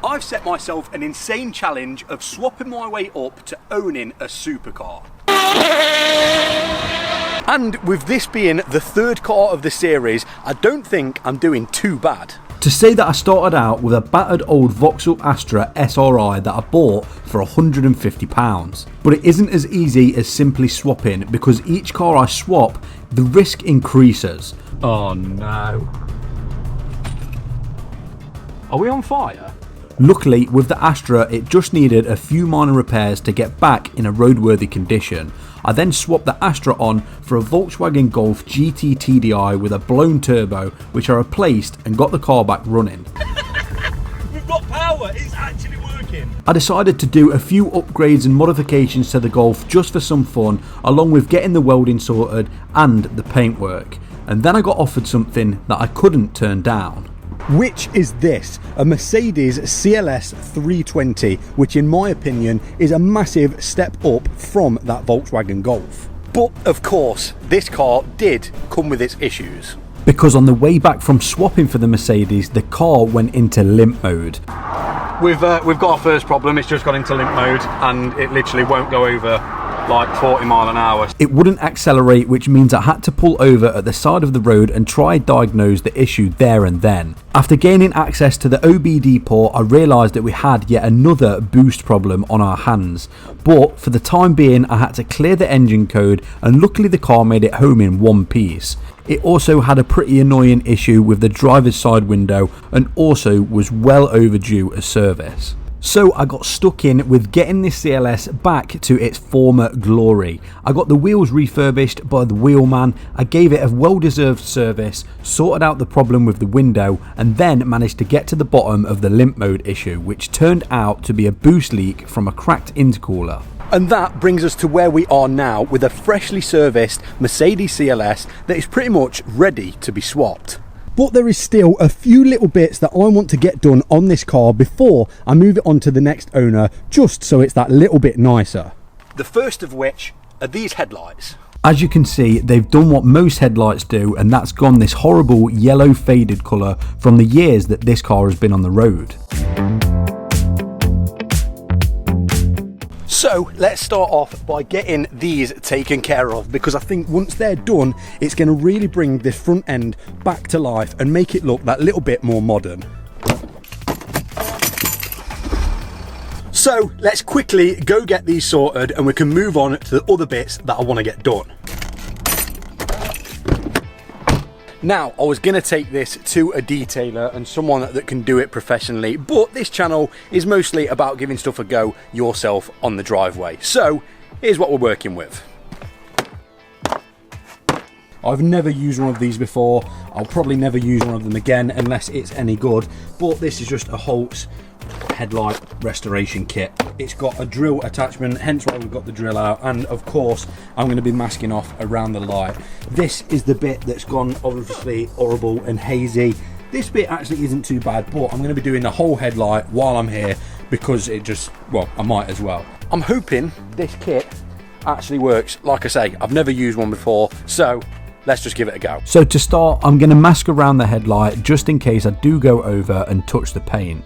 I've set myself an insane challenge of swapping my way up to owning a supercar. And with this being the third car of the series, I don't think I'm doing too bad. To say that I started out with a battered old Vauxhall Astra SRI that I bought for £150. But it isn't as easy as simply swapping, because each car I swap, the risk increases. Oh no. Are we on fire? Luckily, with the Astra, it just needed a few minor repairs to get back in a roadworthy condition. I then swapped the Astra on for a Volkswagen Golf GT TDI with a blown turbo, which I replaced and got the car back running. We've got power, it's actually working. I decided to do a few upgrades and modifications to the Golf just for some fun, along with getting the welding sorted and the paintwork. And then I got offered something that I couldn't turn down. Which is this, a Mercedes CLS320, which in my opinion is a massive step up from that Volkswagen Golf. But of course, this car did come with its issues. Because on the way back from swapping for the Mercedes, the car went into limp mode. We've got our first problem, it's just got into limp mode and it literally won't go over like 40 mile an hour. It wouldn't accelerate, which means I had to pull over at the side of the road and try and diagnose the issue there and then. After gaining access to the OBD port, I realised that we had yet another boost problem on our hands. But for the time being, I had to clear the engine code, and luckily the car made it home in one piece. It also had a pretty annoying issue with the driver's side window, and also was well overdue a service. So I got stuck in with getting this CLS back to its former glory. I got the wheels refurbished by the wheelman, I gave it a well-deserved service, sorted out the problem with the window, and then managed to get to the bottom of the limp mode issue, which turned out to be a boost leak from a cracked intercooler. And that brings us to where we are now with a freshly serviced Mercedes CLS that is pretty much ready to be swapped. But there is still a few little bits that I want to get done on this car before I move it on to the next owner, just so it's that little bit nicer. The first of which are these headlights. As you can see, they've done what most headlights do, and that's gone this horrible yellow faded colour from the years that this car has been on the road. So let's start off by getting these taken care of, because I think once they're done, it's going to really bring this front end back to life and make it look that little bit more modern. So let's quickly go get these sorted and we can move on to the other bits that I want to get done. Now, I was going to take this to a detailer and someone that can do it professionally, but this channel is mostly about giving stuff a go yourself on the driveway. So, here's what we're working with. I've never used one of these before. I'll probably never use one of them again unless it's any good, but this is just a Holt's headlight restoration kit. It's got a drill attachment, hence why we've got the drill out, and of course I'm going to be masking off around the light. This is the bit that's gone obviously horrible and hazy. This bit actually isn't too bad, but I'm going to be doing the whole headlight while I'm here because it just, well, I might as well. I'm hoping this kit actually works. Like I say, I've never used one before, so let's just give it a go. So to start, I'm going to mask around the headlight just in case I do go over and touch the paint.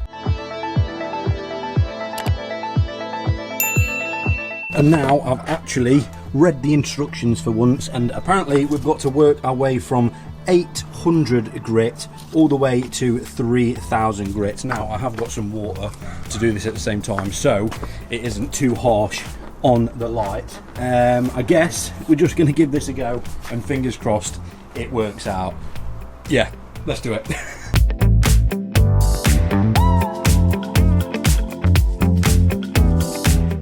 And now I've actually read the instructions for once, and apparently we've got to work our way from 800 grit all the way to 3000 grit. Now I have got some water to do this at the same time, so it isn't too harsh on the light. I guess we're just going to give this a go and fingers crossed it works out. Yeah, let's do it.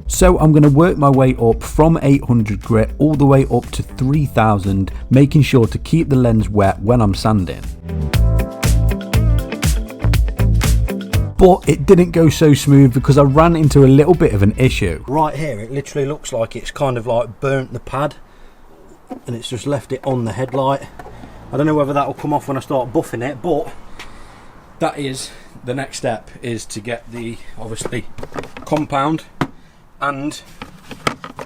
So I'm going to work my way up from 800 grit all the way up to 3000, making sure to keep the lens wet when I'm sanding. But it didn't go so smooth because I ran into a little bit of an issue. Right here, it literally looks like it's kind of like burnt the pad and it's just left it on the headlight. I don't know whether that will come off when I start buffing it, but that is the next step, is to get the, obviously, compound and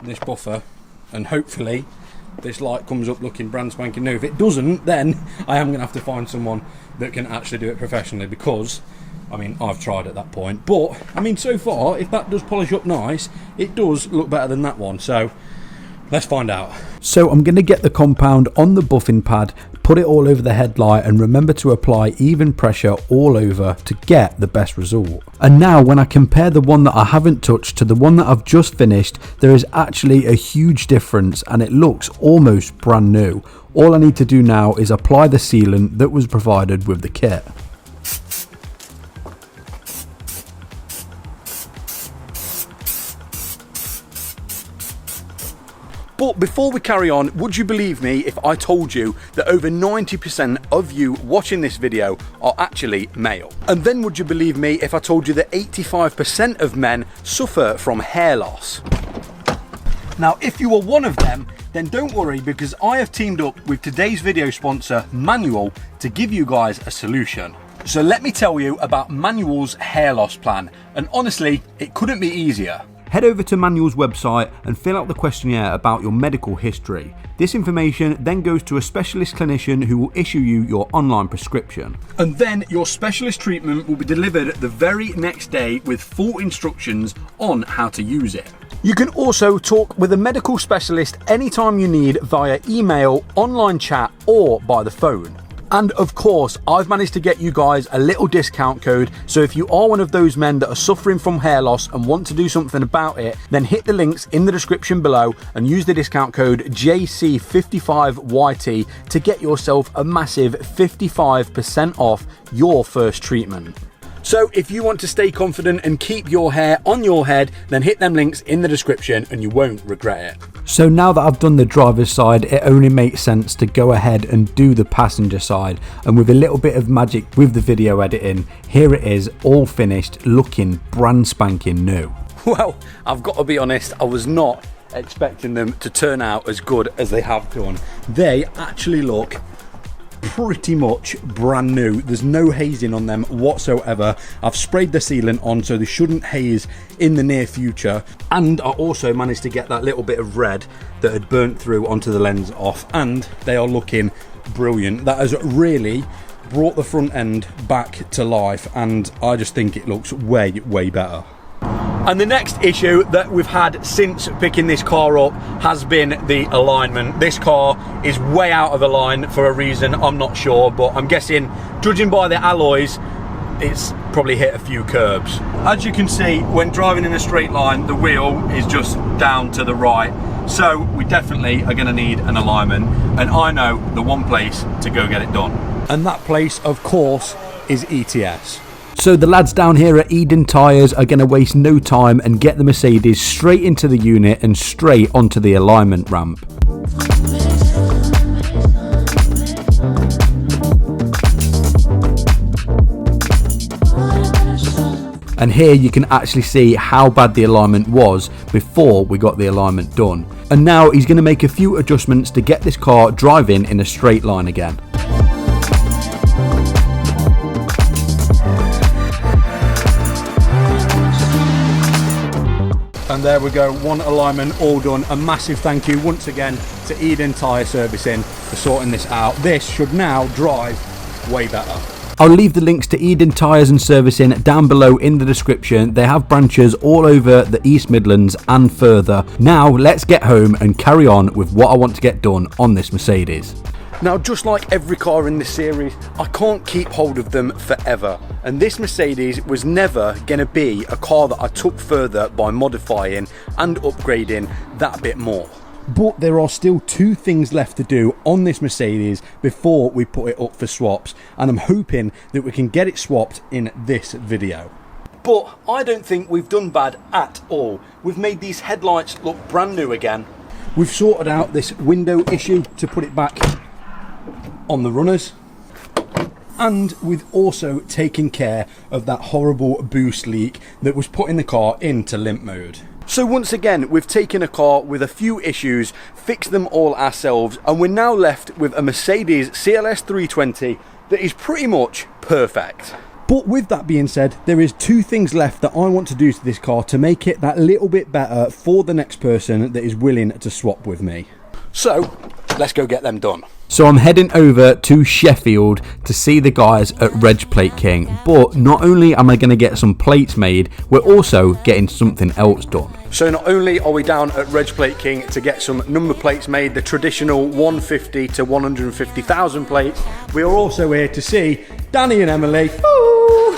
this buffer, and hopefully this light comes up looking brand spanking new. If it doesn't, then I am going to have to find someone that can actually do it professionally, because I mean, I've tried at that point. But, I mean, so far, if that does polish up nice, it does look better than that one. So, let's find out. So I'm going to get the compound on the buffing pad, put it all over the headlight, and remember to apply even pressure all over to get the best result. And now when I compare the one that I haven't touched to the one that I've just finished, there is actually a huge difference and it looks almost brand new. All I need to do now is apply the sealant that was provided with the kit. But before we carry on, would you believe me if I told you that over 90% of you watching this video are actually male? And then would you believe me if I told you that 85% of men suffer from hair loss? Now, if you are one of them, then don't worry, because I have teamed up with today's video sponsor, Manual, to give you guys a solution. So let me tell you about Manual's hair loss plan. And honestly, it couldn't be easier. Head over to Manual's website and fill out the questionnaire about your medical history. This information then goes to a specialist clinician who will issue you your online prescription. And then your specialist treatment will be delivered the very next day with full instructions on how to use it. You can also talk with a medical specialist anytime you need via email, online chat, or by the phone. And of course, I've managed to get you guys a little discount code, so if you are one of those men that are suffering from hair loss and want to do something about it, then hit the links in the description below and use the discount code JC55YT to get yourself a massive 55% off your first treatment. So if you want to stay confident and keep your hair on your head, then hit them links in the description and you won't regret it. So now that I've done the driver's side, it only makes sense to go ahead and do the passenger side. And with a little bit of magic with the video editing, here it is, all finished, looking brand spanking new. Well, I've got to be honest, I was not expecting them to turn out as good as they have done. They actually look pretty much brand new. There's no hazing on them whatsoever. I've sprayed the sealant on so they shouldn't haze in the near future, and I also managed to get that little bit of red that had burnt through onto the lens off, and they are looking brilliant. That has really brought the front end back to life, and I just think it looks way better. And the next issue that we've had since picking this car up has been the alignment. This car is way out of line for a reason, I'm not sure, but I'm guessing, judging by the alloys, it's probably hit a few curbs. As you can see, when driving in a straight line, the wheel is just down to the right. So we definitely are going to need an alignment, and I know the one place to go get it done. And that place, of course, is ETS. So the lads down here at Eden Tyres are going to waste no time and get the Mercedes straight into the unit and straight onto the alignment ramp. And here you can actually see how bad the alignment was before we got the alignment done. And now he's going to make a few adjustments to get this car driving in a straight line again. And there we go, one alignment all done. A massive thank you once again to Eden Tyre Servicing for sorting this out. This should now drive way better. I'll leave the links to Eden Tyres and Servicing down below in the description. They have branches all over the East Midlands and further. Now let's get home and carry on with what I want to get done on this Mercedes. Now, just like every car in this series, I can't keep hold of them forever. And this Mercedes was never going to be a car that I took further by modifying and upgrading that bit more. But there are still two things left to do on this Mercedes before we put it up for swaps. And I'm hoping that we can get it swapped in this video. But I don't think we've done bad at all. We've made these headlights look brand new again. We've sorted out this window issue to put it back on the runners, and we've also taken care of that horrible boost leak that was putting the car into limp mode. So once again, we've taken a car with a few issues, fixed them all ourselves, and we're now left with a Mercedes CLS320 that is pretty much perfect. But with that being said, there is two things left that I want to do to this car to make it that little bit better for the next person that is willing to swap with me. So let's go get them done. So I'm heading over to Sheffield to see the guys at Reg Plate King, but not only am I going to get some plates made, we're also getting something else done. So not only are we down at Reg Plate King to get some number plates made, the traditional 150 to 150,000 plates, we are also here to see Danny and Emily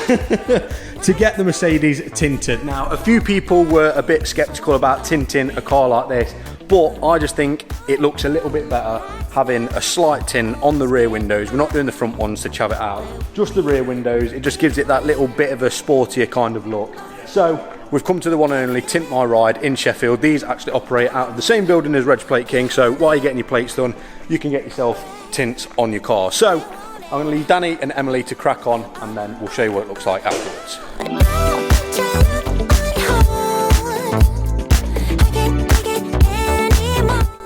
to get the Mercedes tinted. Now, a few people were a bit sceptical about tinting a car like this, but I just think it looks a little bit better having a slight tint on the rear windows. We're not doing the front ones to chav it out, just the rear windows. It just gives it that little bit of a sportier kind of look. So we've come to the one and only Tint My Ride in Sheffield. These actually operate out of the same building as Reg Plate King, so while you're getting your plates done, you can get yourself tints on your car. So I'm going to leave Danny and Emily to crack on, and then we'll show you what it looks like afterwards.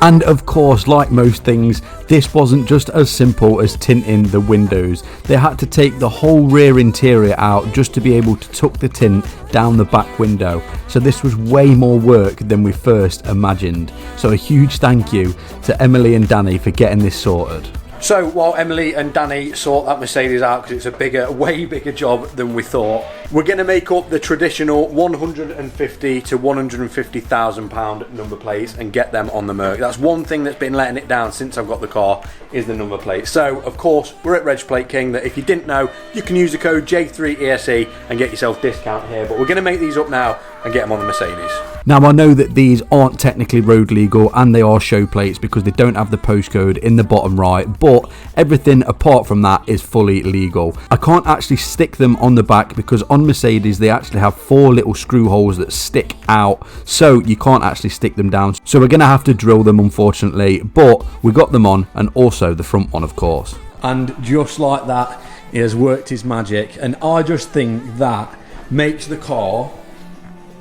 And of course, like most things, this wasn't just as simple as tinting the windows. They had to take the whole rear interior out just to be able to tuck the tint down the back window. So this was way more work than we first imagined. So a huge thank you to Emily and Danny for getting this sorted. So while Emily and Danny sort that Mercedes out, because it's a way bigger job than we thought, we're going to make up the traditional 150 to 150,000 pound number plates and get them on the Merc. That's one thing that's been letting it down since I've got the car, is the number plate. So of course we're at Reg Plate King, that if you didn't know, you can use the code J3ESE and get yourself discount here, but we're going to make these up now and get them on the Mercedes. Now I know that these aren't technically road legal and they are show plates because they don't have the postcode in the bottom right, but everything apart from that is fully legal. I can't actually stick them on the back because on Mercedes they actually have 4 little screw holes that stick out, so you can't actually stick them down. So we're going to have to drill them, unfortunately, but we got them on, and also the front one, of course. And just like that, he has worked his magic, and I just think that makes the car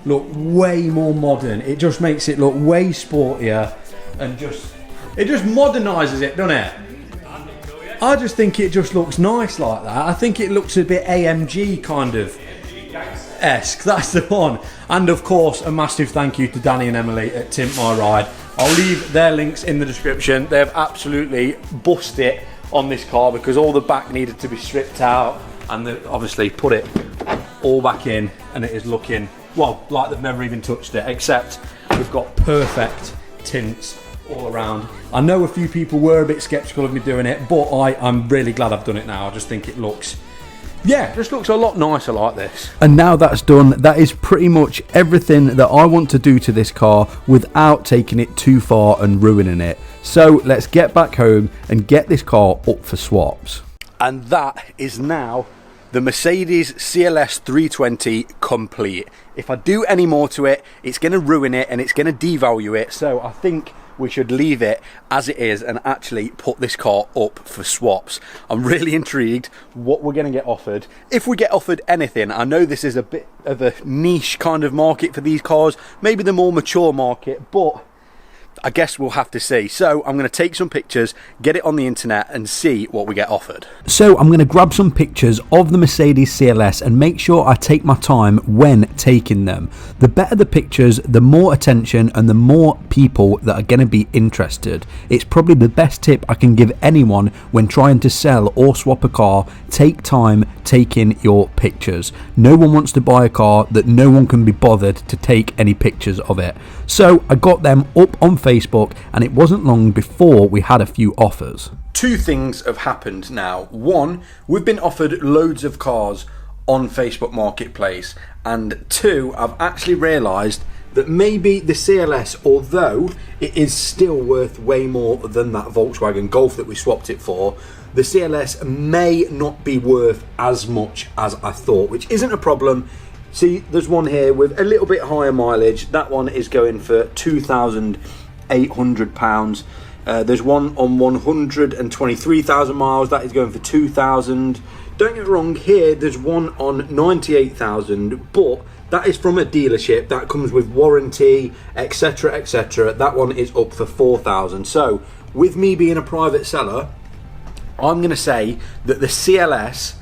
look way more modern. It just makes it look way sportier, and it just modernises it, doesn't it? I just think it just looks nice like that. I think it looks a bit AMG kind of esque. That's the one. And of course, a massive thank you to Danny and Emily at Tint My Ride. I'll leave their links in the description. They've absolutely busted it on this car because all the back needed to be stripped out, and they obviously put it all back in, and it is looking, well, like they've never even touched it, except we've got perfect tints all around. I know a few people were a bit skeptical of me doing it, but I'm really glad I've done it now. I just think it looks, yeah, just looks a lot nicer like this. And now that's done, that is pretty much everything that I want to do to this car without taking it too far and ruining it. So let's get back home and get this car up for swaps. And that is now the Mercedes CLS320 complete. If I do any more to it, it's going to ruin it and it's going to devalue it. So I think we should leave it as it is and actually put this car up for swaps. I'm really intrigued what we're going to get offered. If we get offered anything, I know this is a bit of a niche kind of market for these cars, maybe the more mature market, but I guess we'll have to see. So I'm going to take some pictures, get it on the internet and see what we get offered. So I'm going to grab some pictures of the Mercedes CLS and make sure I take my time when taking them. The better the pictures, the more attention and the more people that are going to be interested. It's probably the best tip I can give anyone when trying to sell or swap a car. Take time taking your pictures. No one wants to buy a car that no one can be bothered to take any pictures of it. So I got them up on Facebook, and it wasn't long before we had a few offers. Two things have happened now. One, we've been offered loads of cars on Facebook Marketplace, and two, I've actually realised that maybe the CLS, although it is still worth way more than that Volkswagen Golf that we swapped it for, the CLS may not be worth as much as I thought, which isn't a problem. See, there's one here with a little bit higher mileage. That one is going for £2,800. There's one on 123,000 miles. That is going for 2,000. Don't get me wrong, here there's one on 98,000, but that is from a dealership. That comes with warranty, etc., etc. That one is up for 4,000. So, with me being a private seller, I'm going to say that the CLS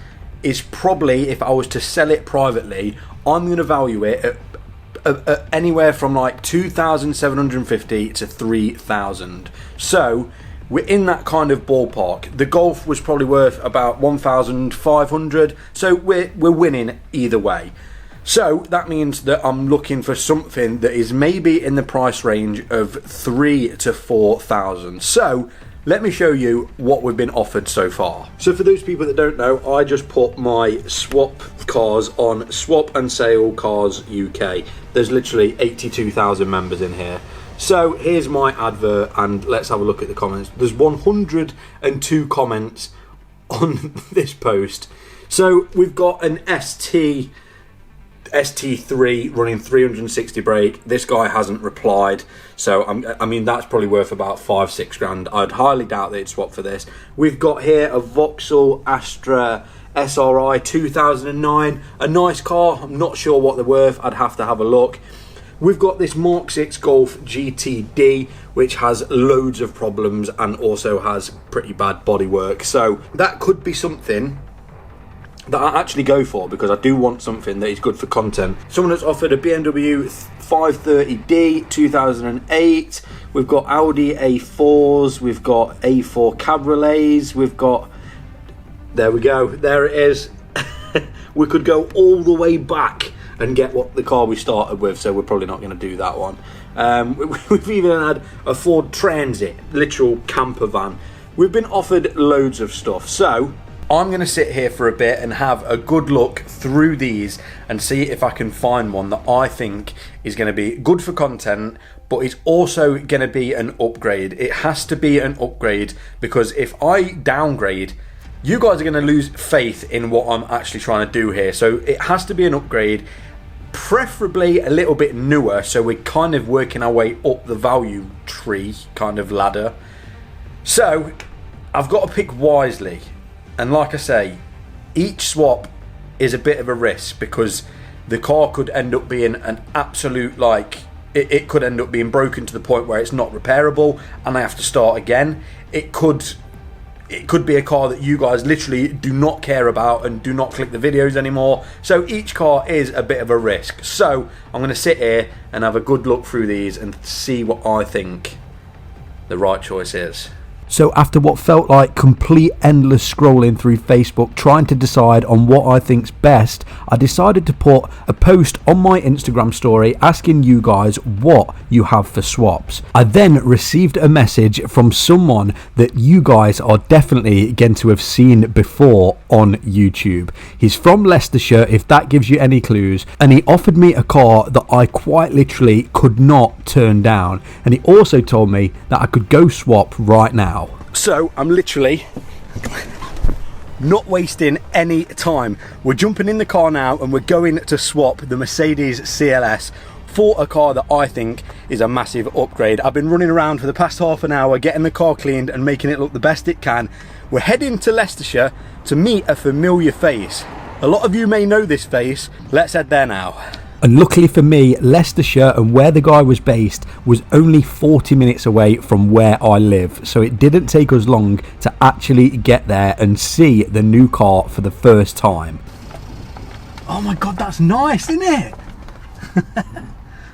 is probably, if I was to sell it privately, I'm going to value it at anywhere from like 2,750 to 3,000. So we're in that kind of ballpark. The Golf was probably worth about 1,500, so we're winning either way. So that means that I'm looking for something that is maybe in the price range of 3,000 to 4,000. So let me show you what we've been offered so far. So for those people that don't know, I just put my swap cars on Swap and Sale Cars UK. There's literally 82,000 members in here. So here's my advert, and let's have a look at the comments. There's 102 comments on this post. So we've got an ST3 running 360 brake. This guy hasn't replied, so I mean that's probably worth about 5-6 grand. I'd highly doubt they'd swap for this. We've got here a Vauxhall Astra SRI 2009, a nice car. I'm not sure what they're worth, I'd have to have a look. We've got this Mark 6 Golf GTD, which has loads of problems and also has pretty bad bodywork, so that could be something that I actually go for, because I do want something that is good for content. Someone that's offered a BMW 530D 2008. We've got Audi A4s, we've got A4 Cabriolets, we've got, there we go, there it is. We could go all the way back and get what the car we started with, so we're probably not going to do that one. We've even had a Ford Transit, literal camper van. We've been offered loads of stuff, so I'm going to sit here for a bit and have a good look through these and see if I can find one that I think is going to be good for content, but it's also going to be an upgrade. It has to be an upgrade, because if I downgrade, you guys are going to lose faith in what I'm actually trying to do here. So it has to be an upgrade, preferably a little bit newer, so we're kind of working our way up the value tree kind of ladder. So I've got to pick wisely. And like I say, each swap is a bit of a risk, because the car could end up being an absolute, like, it could end up being broken to the point where it's not repairable and I have to start again. It could be a car that you guys literally do not care about and do not click the videos anymore. So each car is a bit of a risk. So I'm going to sit here and have a good look through these and see what I think the right choice is. So after what felt like complete endless scrolling through Facebook trying to decide on what I think's best, I decided to put a post on my Instagram story asking you guys what you have for swaps. I then received a message from someone that you guys are definitely going to have seen before on YouTube. He's from Leicestershire, if that gives you any clues, and he offered me a car that I quite literally could not turn down, and he also told me that I could go swap right now. So I'm literally not wasting any time. We're jumping in the car now and we're going to swap the Mercedes CLS for a car that I think is a massive upgrade. I've been running around for the past half an hour getting the car cleaned and making it look the best it can. We're heading to Leicestershire to meet a familiar face. A lot of you may know this face. Let's head there now. And luckily for me, Leicestershire and where the guy was based was only 40 minutes away from where I live, so it didn't take us long to actually get there and see the new car for the first time. Oh my god, that's nice, isn't it?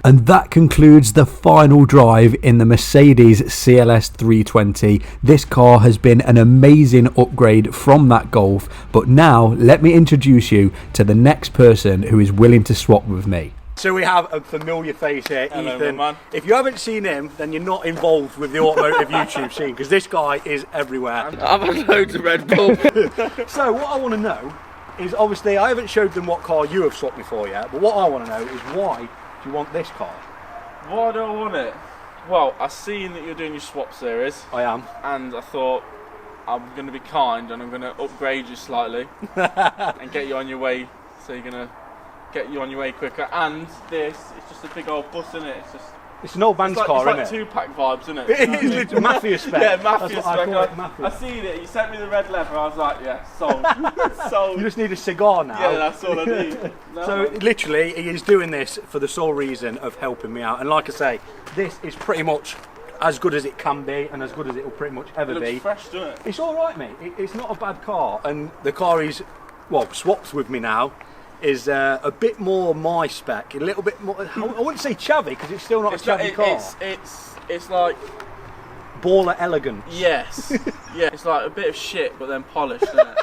And that concludes the final drive in the Mercedes CLS320. This car has been an amazing upgrade from that Golf, but now let me introduce you to the next person who is willing to swap with me. So we have a familiar face here, Hello, Ethan. man. If you haven't seen him, then you're not involved with the automotive YouTube scene, because this guy is everywhere. I've had loads of Red Bull. So what I want to know is, obviously I haven't showed them what car you have swapped me for yet, but what I want to know is why do you want this car? Why do I want it? Well, I seen that you're doing your swap series, I am. and I thought I'm going to be kind and I'm going to upgrade you slightly and get you on your way. So you're going to get you on your way quicker. And this, it's just a big old bus, isn't it? It's an old man's car, it's isn't it? It's like Tupac vibes, isn't it? It is literally Mafia spec. Yeah, Mafia That's what I spec. call it, Mafia. I seen it. You sent me the red leather. I was like, yeah, sold. Sold. You just need a cigar now. Yeah, that's all I need. No, So literally, he is doing this for the sole reason of helping me out. And like I say, this is pretty much as good as it can be, and as good as it will pretty much ever it looks be. fresh, doesn't it? It's all right, mate. It's not a bad car, and the car is, well, swapped with me now. Is a bit more my spec, a little bit more. I wouldn't say chavvy, because it's still not a chavvy car. It's like baller elegance. Yes. Yeah, it's like a bit of shit, but then polished, isn't it?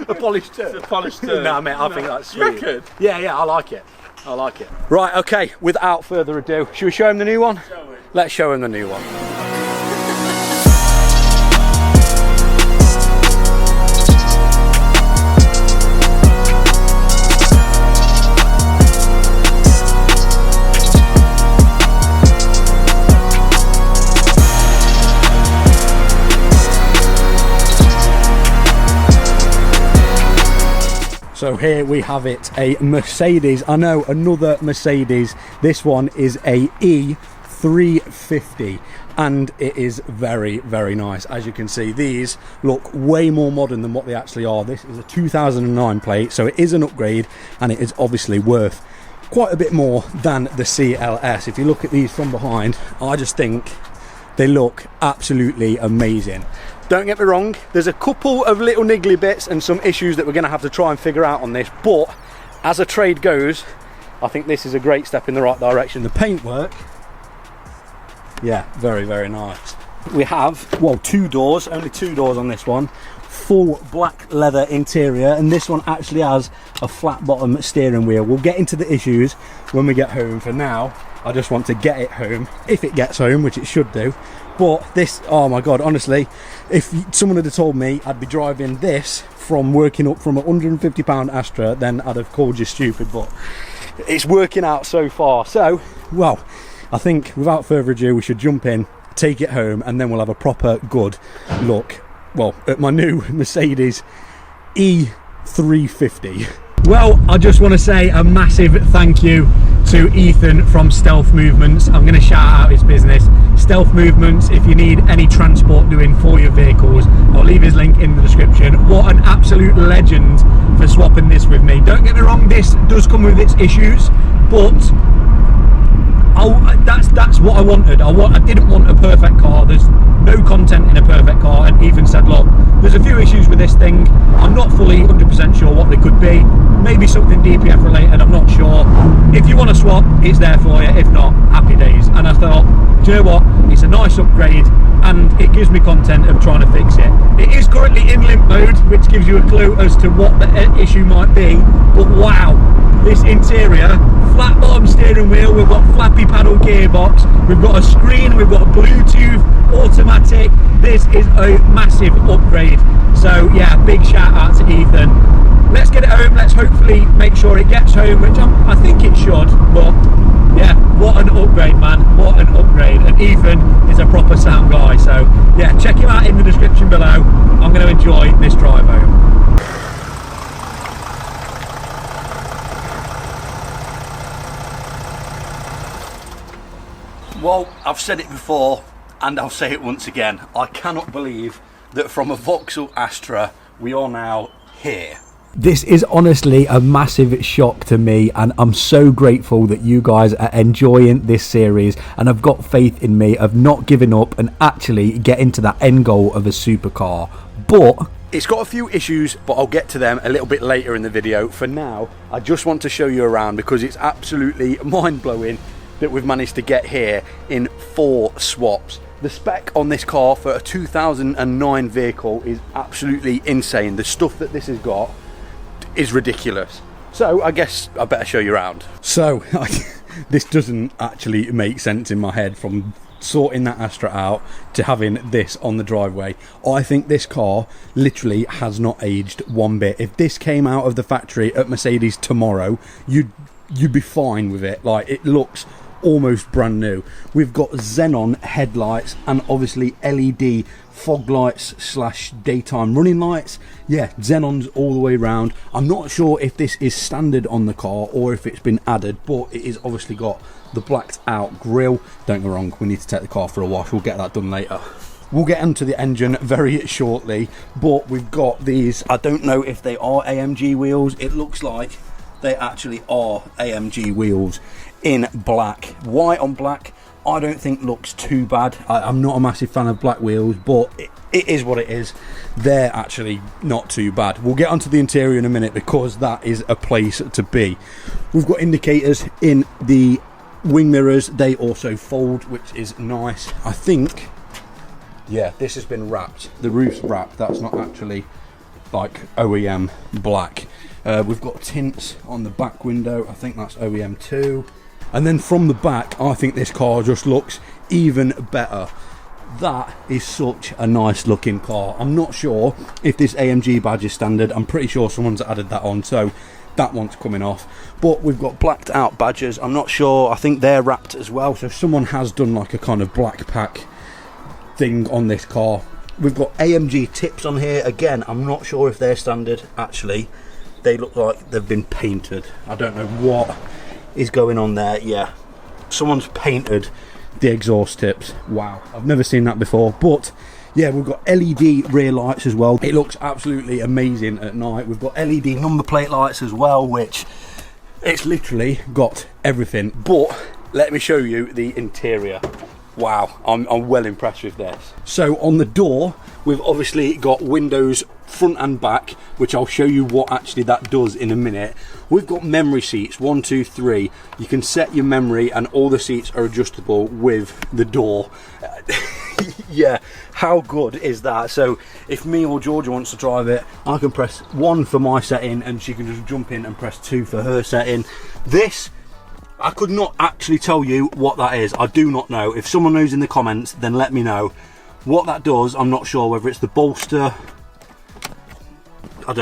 A polished It's turd. a polished turd. No, mate, I think that's You sweet. reckon? Yeah, I like it. I like it. Right, okay, without further ado, should we show him the new one? Shall we? Let's show him the new one. So here we have it, a Mercedes. I know, another Mercedes. This one is a E350 and it is very, very nice. As you can see, these look way more modern than what they actually are. This is a 2009 plate, so it is an upgrade and it is obviously worth quite a bit more than the CLS. If you look at these from behind, I just think they look absolutely amazing. Don't get me wrong, there's a couple of little niggly bits and some issues that we're going to have to try and figure out on this, but as a trade goes, I think this is a great step in the right direction. The paintwork, yeah, very, very nice. We have, well, two doors, only two doors on this one, full black leather interior, and this one actually has a flat bottom steering wheel. We'll get into the issues when we get home. For now, I just want to get it home, if it gets home, which it should do. But this, oh my god, honestly, if someone had told me I'd be driving this from working up from a £150 Astra, then I'd have called you stupid, but it's working out so far. So, well, I think without further ado, we should jump in, take it home, and then we'll have a proper good look, well, at my new Mercedes E350. Well, I just want to say a massive thank you to Ethan from Stealth Movements. I'm going to shout out his business, Stealth Movements. If you need any transport doing for your vehicles, I'll leave his link in the description. What an absolute legend for swapping this with me. Don't get me wrong, this does come with its issues, but that's what I wanted. I didn't want a perfect car. There's no content in a perfect car, and Ethan said, look, there's a few issues with this thing. I'm not fully 100% sure what they could be. Maybe something DPF related, I'm not sure. If you want to swap, it's there for you. If not, happy days. And I thought, do you know what? It's a nice upgrade and it gives me content of trying to fix it. It is currently in limp mode, which gives you a clue as to what the issue might be. But wow, this interior, flat bottom steering wheel, we've got flappy paddle gearbox, we've got a screen, we've got a Bluetooth, automatic. This is a massive upgrade. So yeah, big shout out to Ethan. Let's get it home, let's hopefully make sure it gets home, which I think it should, but yeah, what an upgrade, man, what an upgrade. And Ethan is a proper sound guy, so yeah, check him out in the description below. I'm going to enjoy this drive home. Well, I've said it before and I'll say it once again. I cannot believe that from a Vauxhall Astra we are now here. This is honestly a massive shock to me, and I'm so grateful that you guys are enjoying this series and have got faith in me of not giving up and actually getting to that end goal of a supercar. But it's got a few issues, but I'll get to them a little bit later in the video. For now, I just want to show you around because it's absolutely mind-blowing that we've managed to get here in 4 swaps. The spec on this car for a 2009 vehicle is absolutely insane. The stuff that this has got is ridiculous. So I guess I better show you around. So this doesn't actually make sense in my head, from sorting that Astra out to having this on the driveway. I think this car literally has not aged one bit. If this came out of the factory at Mercedes tomorrow, you'd be fine with it. Like, it looks almost brand new. We've got xenon headlights and obviously LED fog lights / daytime running lights. Yeah, xenons all the way around. I'm not sure if this is standard on the car or if it's been added, but it is obviously got the blacked out grille. Don't get me wrong, we need to take the car for a wash. We'll get that done later. We'll get into the engine very shortly, but we've got these, I don't know if they are AMG wheels. It looks like they actually are AMG wheels in black. White on black, I don't think looks too bad. I'm not a massive fan of black wheels, but it is what it is. They're actually not too bad. We'll get onto the interior in a minute because that is a place to be. We've got indicators in the wing mirrors. They also fold, which is nice. I think Yeah, this has been wrapped. The roof's wrapped. That's not actually like OEM black. We've got tints on the back window. I think that's OEM too. And then from the back, I think this car just looks even better. That is such a nice looking car. I'm not sure if this AMG badge is standard. I'm pretty sure someone's added that on, so that one's coming off. But we've got blacked out badges. I'm not sure. I think they're wrapped as well. So someone has done like a kind of black pack thing on this car. We've got AMG tips on here. Again, I'm not sure if they're standard. Actually, they look like they've been painted. I don't know what is going on there. Yeah, someone's painted the exhaust tips. Wow, I've never seen that before. But yeah, we've got LED rear lights as well. It looks absolutely amazing at night. We've got LED number plate lights as well, which it's literally got everything. But let me show you the interior. Wow, I'm well impressed with this. So on the door, we've obviously got windows front and back, which I'll show you what actually that does in a minute. We've got memory seats, 1, 2, 3. You can set your memory and all the seats are adjustable with the door. Yeah, how good is that? So if me or Georgia wants to drive it, I can press 1 for my setting and she can just jump in and press 2 for her setting. This, I could not actually tell you what that is. I do not know. If someone knows in the comments, then let me know what that does. I'm not sure whether it's the bolster. I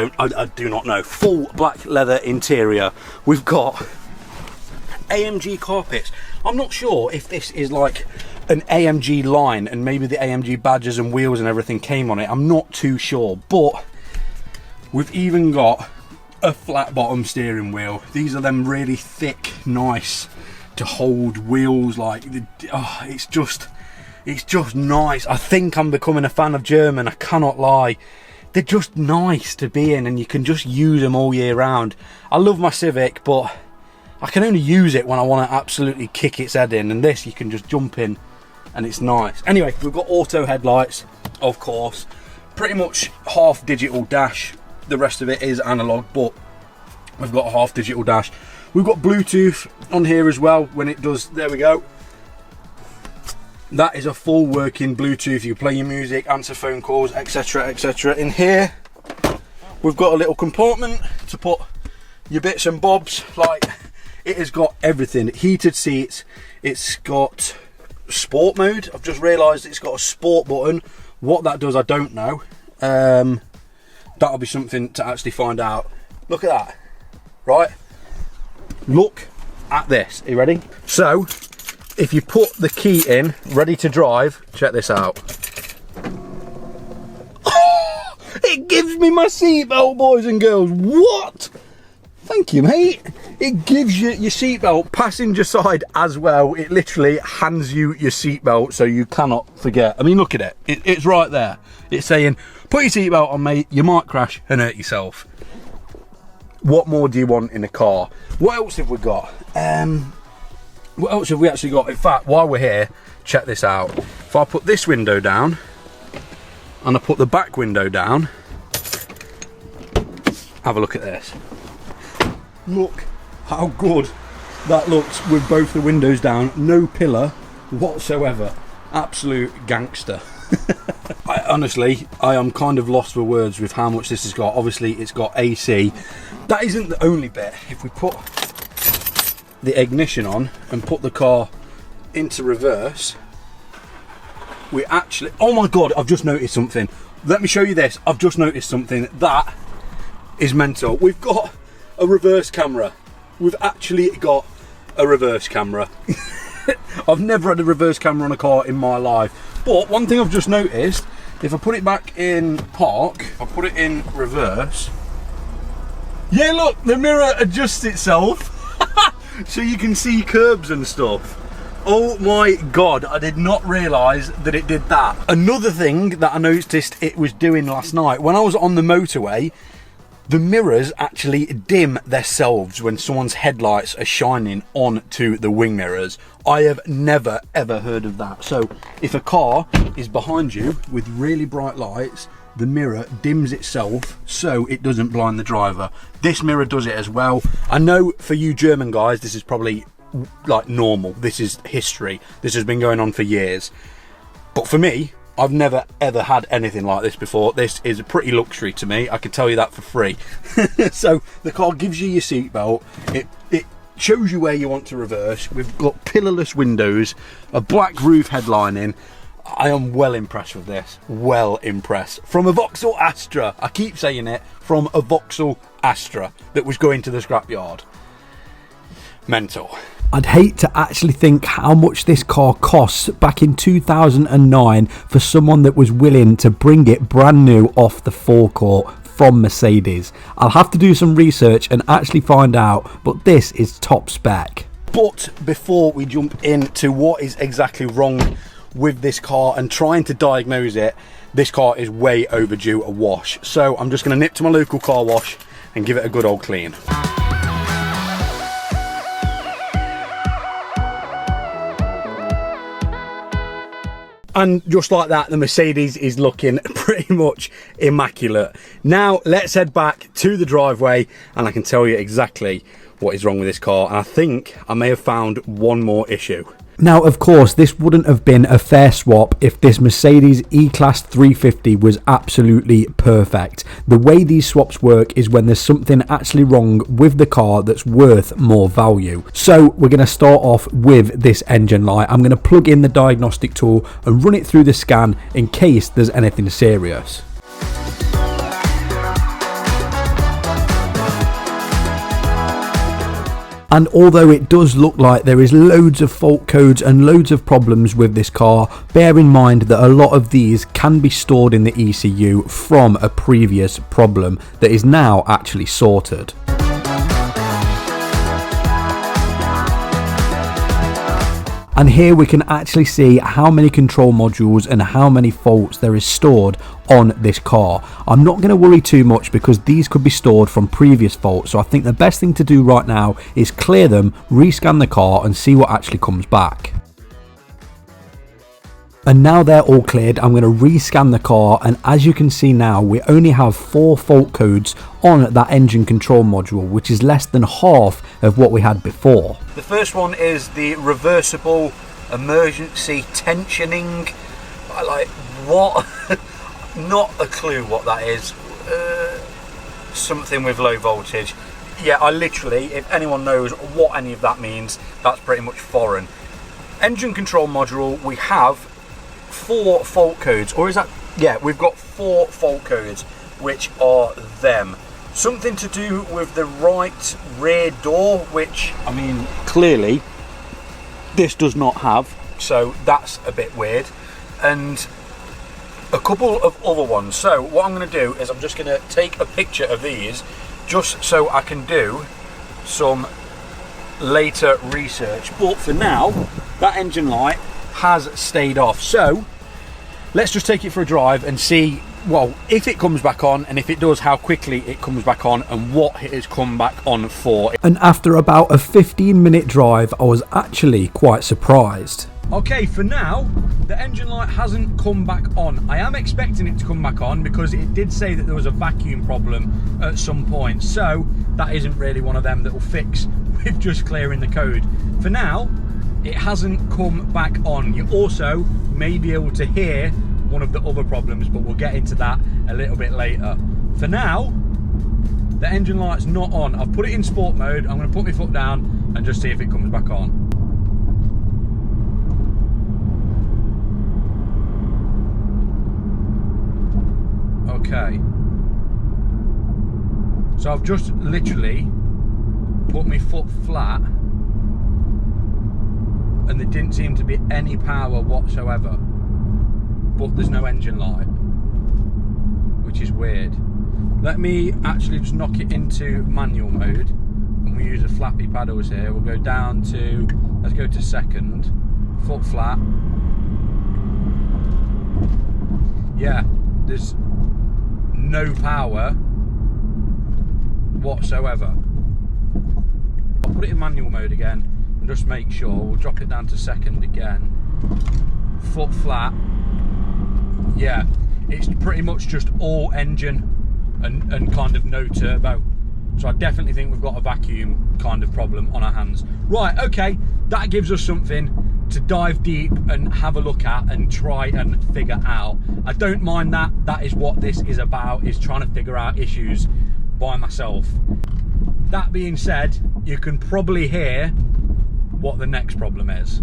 do not know. Full black leather interior. We've got AMG carpets. I'm not sure if this is like an AMG line and maybe the AMG badges and wheels and everything came on it. I'm not too sure, but we've even got a flat bottom steering wheel. These are them really thick, nice to hold wheels. Like, oh, it's just nice. I think I'm becoming a fan of German. I cannot lie. They're just nice to be in, and you can just use them all year round. I love my Civic, but I can only use it when I want to absolutely kick its head in, and this you can just jump in and it's nice. Anyway, we've got auto headlights, of course, pretty much half digital dash. The rest of it is analog, but we've got a half digital dash. We've got Bluetooth on here as well. When it does, there we go. That is a full working Bluetooth. You play your music, answer phone calls, etc, etc. In here, we've got a little compartment to put your bits and bobs. Like, it has got everything. Heated seats. It's got sport mode. I've just realised it's got a sport button. What that does, I don't know. That'll be something to actually find out. Look at that, right? Look at this. Are you ready? So, if you put the key in, ready to drive, check this out. Oh, it gives me my seatbelt, boys and girls. What? Thank you, mate. It gives you your seatbelt, passenger side as well. It literally hands you your seatbelt so you cannot forget. I mean, look at it. It's right there. It's saying, put your seatbelt on, mate. You might crash and hurt yourself. What more do you want in a car? What else have we got? What else have we actually got? In fact, while we're here, check this out. If I put this window down and I put the back window down, have a look at this. Look how good that looks with both the windows down. No pillar whatsoever. Absolute gangster. Honestly, I am kind of lost for words with how much this has got. Obviously, it's got AC. That isn't the only bit. If we put the ignition on and put the car into reverse, we actually, oh my god, I've just noticed something. Let me show you this. I've just noticed something that is mental. We've got a reverse camera. We've actually got a reverse camera. I've never had a reverse camera on a car in my life, but one thing I've just noticed, if I put it back in park, I put it in reverse, yeah, look, the mirror adjusts itself so you can see curbs and stuff. Oh my god, I did not realise that it did that. Another thing that I noticed it was doing last night, when I was on the motorway, the mirrors actually dim themselves when someone's headlights are shining onto the wing mirrors. I have never ever heard of that. So if a car is behind you with really bright lights, the mirror dims itself so it doesn't blind the driver. This mirror does it as well. I know for you German guys, this is probably like normal. This is history. This has been going on for years. But for me, I've never ever had anything like this before. This is a pretty luxury to me, I can tell you that for free. So the car gives you your seatbelt, it shows you where you want to reverse. We've got pillarless windows, a black roof headlining. I am well impressed with this, well impressed. From a Vauxhall Astra, I keep saying it, from a Vauxhall Astra that was going to the scrapyard. Mental. I'd hate to actually think how much this car costs back in 2009 for someone that was willing to bring it brand new off the forecourt from Mercedes. I'll have to do some research and actually find out, but this is top spec. But before we jump into what is exactly wrong with this car and trying to diagnose it, this car is way overdue a wash. So I'm just going to nip to my local car wash and give it a good old clean. And just like that, the Mercedes is looking pretty much immaculate. Now let's head back to the driveway and I can tell you exactly what is wrong with this car. And I think I may have found one more issue. Now, of course, this wouldn't have been a fair swap if this Mercedes E-Class 350 was absolutely perfect. The way these swaps work is when there's something actually wrong with the car that's worth more value. So we're going to start off with this engine light. I'm going to plug in the diagnostic tool and run it through the scan in case there's anything serious. And although it does look like there is loads of fault codes and loads of problems with this car, bear in mind that a lot of these can be stored in the ECU from a previous problem that is now actually sorted. And here we can actually see how many control modules and how many faults there is stored on this car. I'm not going to worry too much because these could be stored from previous faults, so I think the best thing to do right now is clear them, rescan the car and see what actually comes back. And now they're all cleared, I'm going to rescan the car, and as you can see now, we only have 4 fault codes on that engine control module, which is less than half of what we had before. The first one is the reversible emergency tensioning. Like, what? Not a clue what that is. Something with low voltage. Yeah, I literally, if anyone knows what any of that means, that's pretty much foreign. Engine control module, we have 4 fault codes, or is that, yeah, we've got 4 fault codes, which are them. Something to do with the right rear door, which, I mean, clearly this does not have, so that's a bit weird. And a couple of other ones. So what I'm going to do is I'm just going to take a picture of these just so I can do some later research. But for now, that engine light has stayed off, so let's just take it for a drive and see, well, if it comes back on, and if it does, how quickly it comes back on and what it has come back on for. And after about a 15-minute drive, I was actually quite surprised. Okay, for now, the engine light hasn't come back on. I am expecting it to come back on because it did say that there was a vacuum problem at some point, so that isn't really one of them that will fix with just clearing the code. For now, it hasn't come back on. You also may be able to hear one of the other problems, but we'll get into that a little bit later. For now, the engine light's not on. I've put it in sport mode. I'm going to put my foot down and just see if it comes back on. Okay. So I've just literally put my foot flat and there didn't seem to be any power whatsoever, but there's no engine light, which is weird. Let me actually just knock it into manual mode, and we use the flappy paddles here. We'll go down to, let's go to second, foot flat. Yeah, there's no power whatsoever. I'll put it in manual mode again and just make sure. We'll drop it down to second again, foot flat. Yeah, it's pretty much just all engine and kind of no turbo, so I definitely think we've got a vacuum kind of problem on our hands. Right, okay, that gives us something to dive deep and have a look at and try and figure out. I don't mind that. That is what this is about, is trying to figure out issues by myself. That being said, you can probably hear what the next problem is.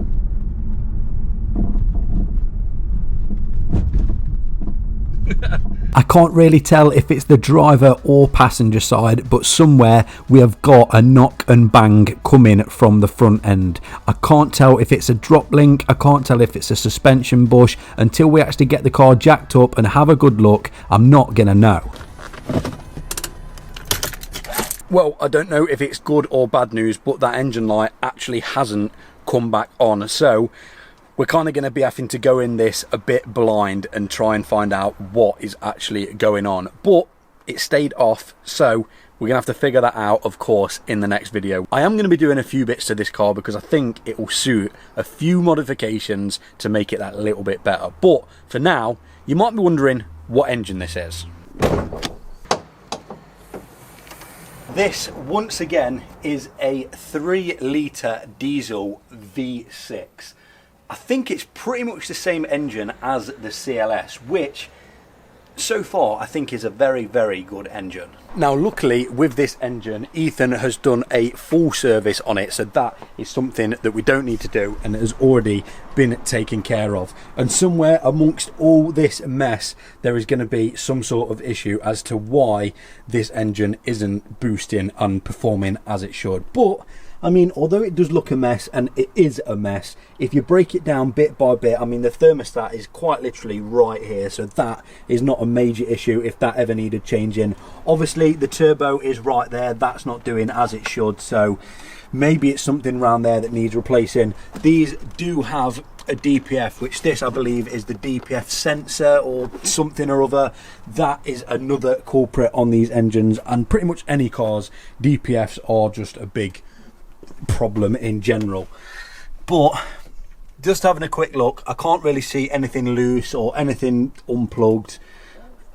I can't really tell if it's the driver or passenger side, but somewhere we have got a knock and bang coming from the front end. I can't tell if it's a drop link, I can't tell if it's a suspension bush. Until we actually get the car jacked up and have a good look, I'm not gonna know. Well, I don't know if it's good or bad news, but that engine light actually hasn't come back on. So we're kind of going to be having to go in this a bit blind and try and find out what is actually going on. But it stayed off, so we're going to have to figure that out, of course, in the next video. I am going to be doing a few bits to this car because I think it will suit a few modifications to make it that little bit better. But for now, you might be wondering what engine this is. This, once again, is a 3-litre diesel V6. I think it's pretty much the same engine as the CLS, which so far I think is a very, very good engine. Now luckily with this engine, Ethan has done a full service on it, so that is something that we don't need to do and has already been taken care of. And somewhere amongst all this mess there is going to be some sort of issue as to why this engine isn't boosting and performing as it should. But I mean, although it does look a mess, and it is a mess, if you break it down bit by bit, I mean, the thermostat is quite literally right here, so that is not a major issue if that ever needed changing. Obviously, the turbo is right there, that's not doing as it should, so maybe it's something around there that needs replacing. These do have a DPF, which this, I believe, is the DPF sensor or something or other. That is another culprit on these engines, and pretty much any cars, DPFs are just a big problem in general. But just having a quick look, I can't really see anything loose or anything unplugged.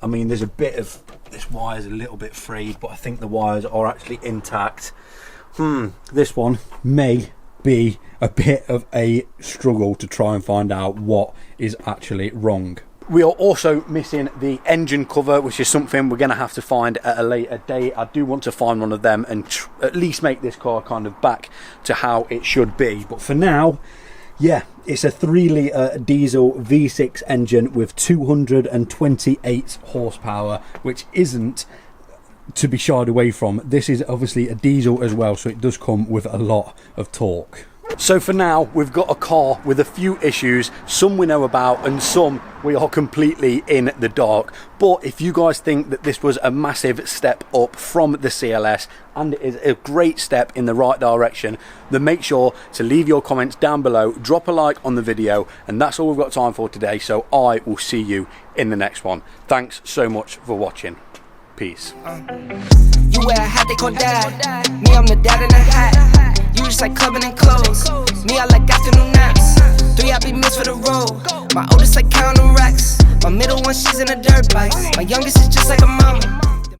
I mean, there's a bit of this wire's a little bit frayed, but I think the wires are actually intact. This one may be a bit of a struggle to try and find out what is actually wrong. We are also missing the engine cover, which is something we're going to have to find at a later date. I do want to find one of them and at least make this car kind of back to how it should be. But for now, yeah, it's a 3-litre diesel V6 engine with 228 horsepower, which isn't to be shied away from. This is obviously a diesel as well, so it does come with a lot of torque. So for now, we've got a car with a few issues, some we know about and some we are completely in the dark. But if you guys think that this was a massive step up from the CLS and it is a great step in the right direction, then make sure to leave your comments down below, drop a like on the video, and that's all we've got time for today. So I will see you in the next one. Thanks so much for watching. Peace. You wear a hat they call dad. Me, I'm the dad in the hat. You just like clubbing and clothes. Me, I like afternoon naps. 3, I be missed for the road. My oldest like counting racks. My middle one, she's in a dirt bike. My youngest is just like a mama.